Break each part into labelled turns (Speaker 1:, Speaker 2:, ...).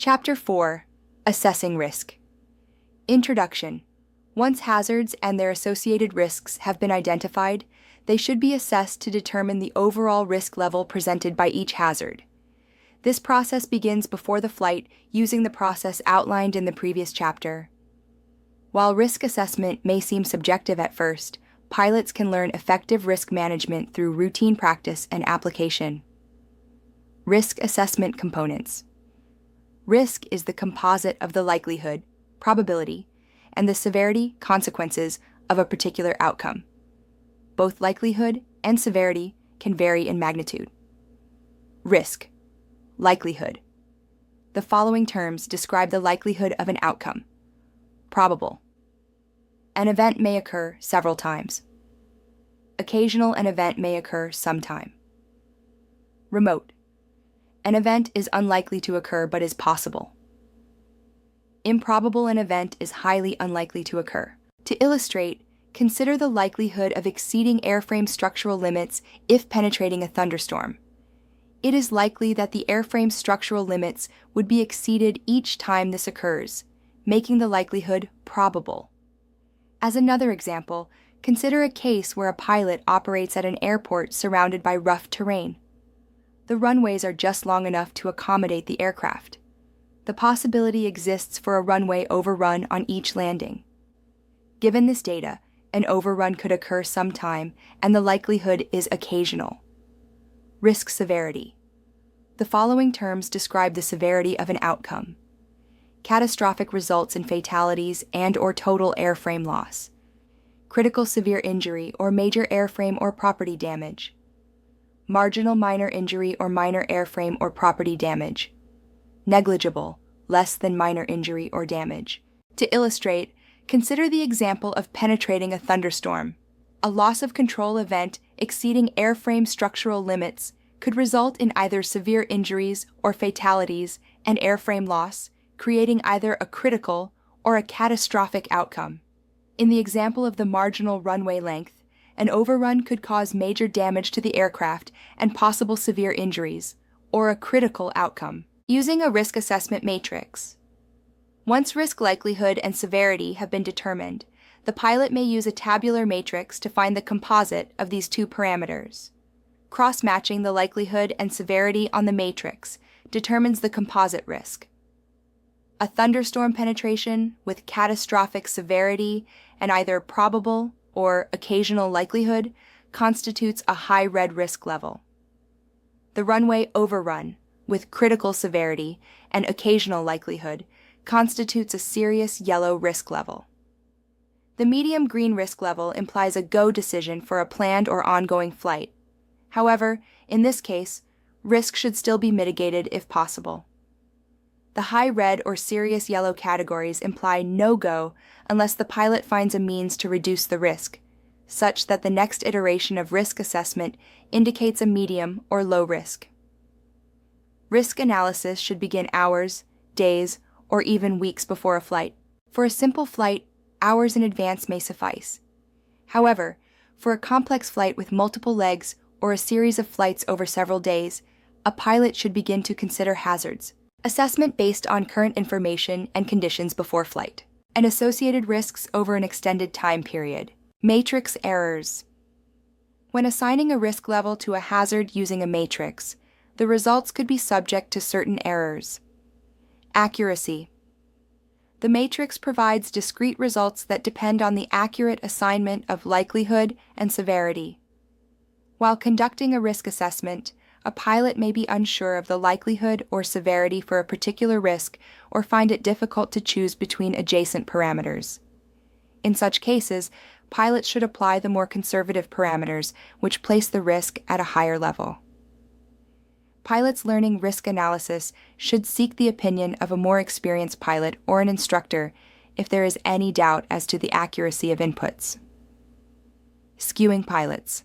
Speaker 1: Chapter 4: Assessing Risk. Introduction. Once hazards and their associated risks have been identified, they should be assessed to determine the overall risk level presented by each hazard. This process begins before the flight using the process outlined in the previous chapter. While risk assessment may seem subjective at first, pilots can learn effective risk management through routine practice and application. Risk assessment components. Risk is the composite of the likelihood, probability, and the severity, consequences of a particular outcome. Both likelihood and severity can vary in magnitude. Risk. Likelihood. The following terms describe the likelihood of an outcome. Probable. An event may occur several times. Occasional, an event may occur sometime. Remote. An event is unlikely to occur but is possible. Improbable, an event is highly unlikely to occur. To illustrate, consider the likelihood of exceeding airframe structural limits if penetrating a thunderstorm. It is likely that the airframe's structural limits would be exceeded each time this occurs, making the likelihood probable. As another example, consider a case where a pilot operates at an airport surrounded by rough terrain. The runways are just long enough to accommodate the aircraft. The possibility exists for a runway overrun on each landing. Given this data, an overrun could occur sometime, and the likelihood is occasional. Risk severity. The following terms describe the severity of an outcome. Catastrophic results in fatalities and/or total airframe loss. Critical severe injury or major airframe or property damage. Marginal minor injury or minor airframe or property damage. Negligible, less than minor injury or damage. To illustrate, consider the example of penetrating a thunderstorm. A loss of control event exceeding airframe structural limits could result in either severe injuries or fatalities and airframe loss, creating either a critical or a catastrophic outcome. In the example of the marginal runway length, an overrun could cause major damage to the aircraft and possible severe injuries, or a critical outcome. Using a risk assessment matrix. Once risk likelihood and severity have been determined, the pilot may use a tabular matrix to find the composite of these two parameters. Cross-matching the likelihood and severity on the matrix determines the composite risk. A thunderstorm penetration with catastrophic severity and either probable or occasional likelihood constitutes a high red risk level. The runway overrun with critical severity and occasional likelihood constitutes a serious yellow risk level. The medium green risk level implies a go decision for a planned or ongoing flight. However, in this case, risk should still be mitigated if possible. The high red or serious yellow categories imply no-go unless the pilot finds a means to reduce the risk, such that the next iteration of risk assessment indicates a medium or low risk. Risk analysis should begin hours, days, or even weeks before a flight. For a simple flight, hours in advance may suffice. However, for a complex flight with multiple legs or a series of flights over several days, a pilot should begin to consider hazards. Assessment based on current information and conditions before flight, and associated risks over an extended time period. Matrix errors. When assigning a risk level to a hazard using a matrix, the results could be subject to certain errors. Accuracy. The matrix provides discrete results that depend on the accurate assignment of likelihood and severity. While conducting a risk assessment, a pilot may be unsure of the likelihood or severity for a particular risk or find it difficult to choose between adjacent parameters. In such cases, pilots should apply the more conservative parameters, which place the risk at a higher level. Pilots learning risk analysis should seek the opinion of a more experienced pilot or an instructor if there is any doubt as to the accuracy of inputs. Skewing pilots.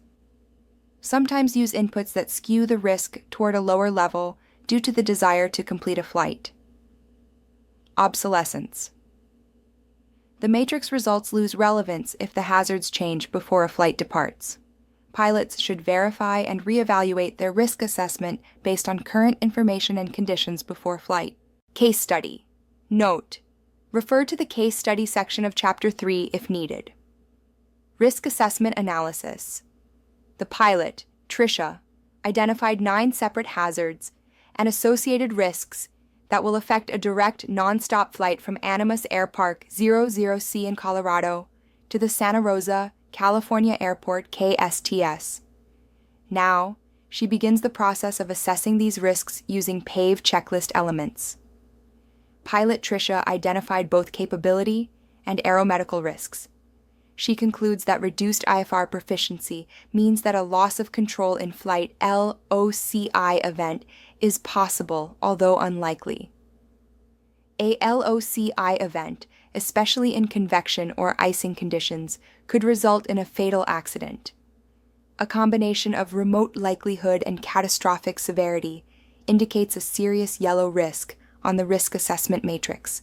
Speaker 1: Sometimes use inputs that skew the risk toward a lower level due to the desire to complete a flight. Obsolescence. The matrix results lose relevance if the hazards change before a flight departs. Pilots should verify and reevaluate their risk assessment based on current information and conditions before flight. Case study. Note: refer to the case study section of Chapter 3 if needed. Risk assessment analysis. The pilot, Tricia, identified 9 separate hazards and associated risks that will affect a direct non-stop flight from Animas Air Park 00C in Colorado to the Santa Rosa, California Airport KSTS. Now, she begins the process of assessing these risks using PAVE checklist elements. Pilot Tricia identified both capability and aeromedical risks. She concludes that reduced IFR proficiency means that a loss of control in flight LOCI event is possible, although unlikely. A LOCI event, especially in convection or icing conditions, could result in a fatal accident. A combination of remote likelihood and catastrophic severity indicates a serious yellow risk on the risk assessment matrix.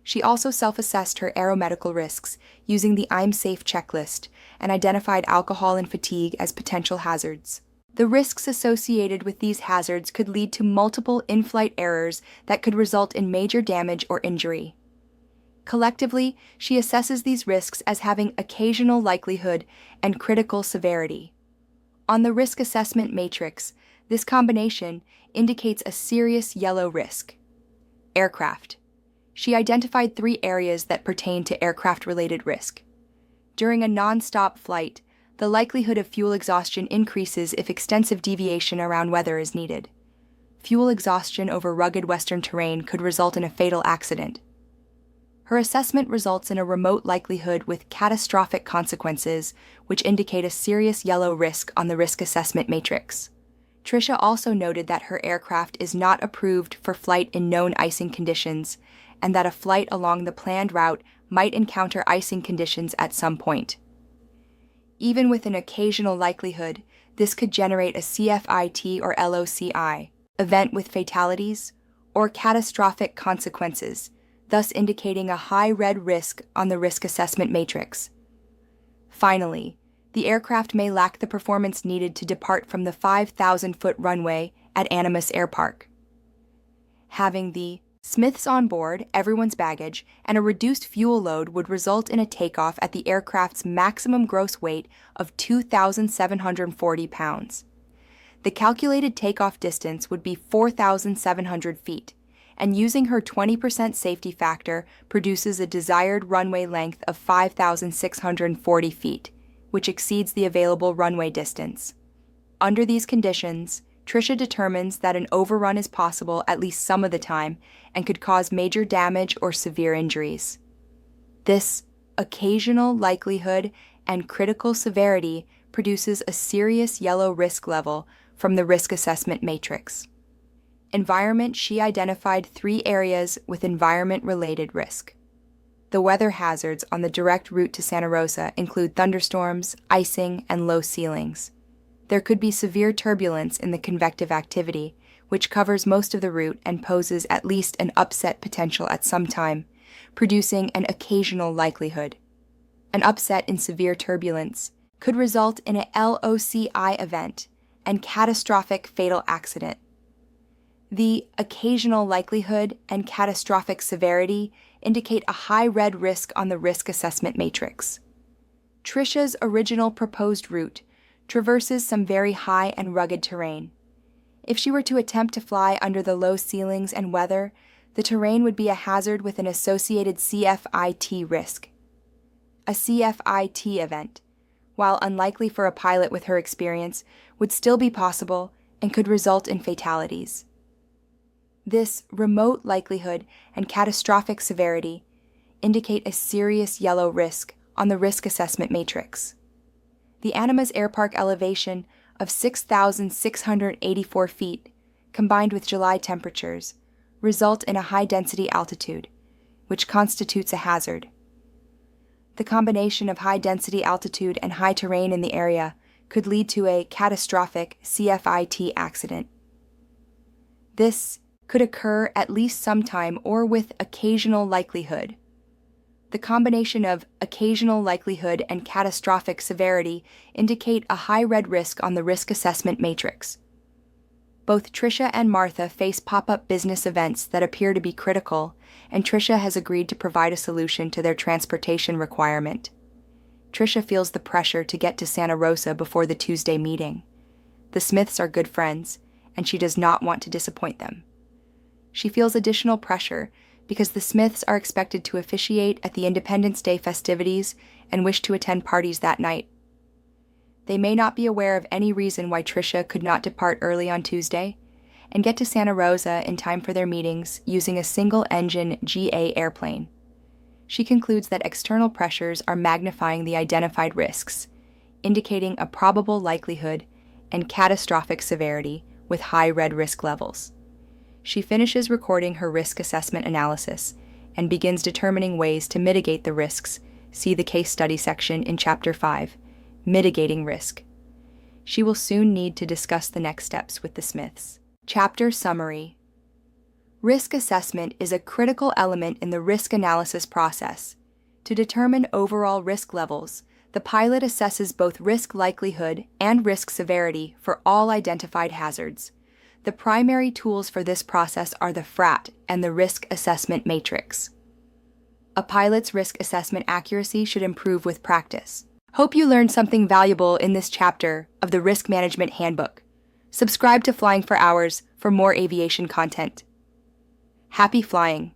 Speaker 1: She also self-assessed her aeromedical risks using the I'm Safe checklist and identified alcohol and fatigue as potential hazards. The risks associated with these hazards could lead to multiple in-flight errors that could result in major damage or injury. Collectively, she assesses these risks as having occasional likelihood and critical severity. On the risk assessment matrix, this combination indicates a serious yellow risk. Aircraft. She identified 3 areas that pertain to aircraft-related risk. During a non-stop flight, the likelihood of fuel exhaustion increases if extensive deviation around weather is needed. Fuel exhaustion over rugged western terrain could result in a fatal accident. Her assessment results in a remote likelihood with catastrophic consequences, which indicate a serious yellow risk on the risk assessment matrix. Tricia also noted that her aircraft is not approved for flight in known icing conditions, and that a flight along the planned route might encounter icing conditions at some point. Even with an occasional likelihood, this could generate a CFIT or LOCI, event with fatalities, or catastrophic consequences, thus indicating a high red risk on the risk assessment matrix. Finally, the aircraft may lack the performance needed to depart from the 5,000-foot runway at Animas Air Park. Having the Smiths on board, everyone's baggage, and a reduced fuel load would result in a takeoff at the aircraft's maximum gross weight of 2,740 pounds. The calculated takeoff distance would be 4,700 feet, and using her 20% safety factor produces a desired runway length of 5,640 feet, which exceeds the available runway distance. Under these conditions, Tricia determines that an overrun is possible at least some of the time and could cause major damage or severe injuries. This occasional likelihood and critical severity produces a serious yellow risk level from the risk assessment matrix. Environment, she identified 3 areas with environment-related risk. The weather hazards on the direct route to Santa Rosa include thunderstorms, icing, and low ceilings. There could be severe turbulence in the convective activity, which covers most of the route and poses at least an upset potential at some time, producing an occasional likelihood. An upset in severe turbulence could result in an LOCI event and catastrophic fatal accident. The occasional likelihood and catastrophic severity indicate a high red risk on the risk assessment matrix. Tricia's original proposed route traverses some very high and rugged terrain. If she were to attempt to fly under the low ceilings and weather, the terrain would be a hazard with an associated CFIT risk. A CFIT event, while unlikely for a pilot with her experience, would still be possible and could result in fatalities. This remote likelihood and catastrophic severity indicate a serious yellow risk on the risk assessment matrix. The Animas Air Park elevation of 6,684 feet, combined with July temperatures, result in a high-density altitude, which constitutes a hazard. The combination of high-density altitude and high terrain in the area could lead to a catastrophic CFIT accident. This could occur at least sometime or with occasional likelihood. The combination of occasional likelihood and catastrophic severity indicate a high red risk on the risk assessment matrix. Both Tricia and Martha face pop-up business events that appear to be critical, and Tricia has agreed to provide a solution to their transportation requirement. Tricia feels the pressure to get to Santa Rosa before the Tuesday meeting. The Smiths are good friends, and she does not want to disappoint them. She feels additional pressure because the Smiths are expected to officiate at the Independence Day festivities and wish to attend parties that night. They may not be aware of any reason why Tricia could not depart early on Tuesday and get to Santa Rosa in time for their meetings using a single-engine GA airplane. She concludes that external pressures are magnifying the identified risks, indicating a probable likelihood and catastrophic severity with high red risk levels. She finishes recording her risk assessment analysis and begins determining ways to mitigate the risks. See the case study section in Chapter 5, Mitigating Risk. She will soon need to discuss the next steps with the Smiths. Chapter Summary. Risk assessment is a critical element in the risk analysis process. To determine overall risk levels, the pilot assesses both risk likelihood and risk severity for all identified hazards. The primary tools for this process are the FRAT and the Risk Assessment Matrix. A pilot's risk assessment accuracy should improve with practice. Hope you learned something valuable in this chapter of the Risk Management Handbook. Subscribe to Flying for Hours for more aviation content. Happy flying!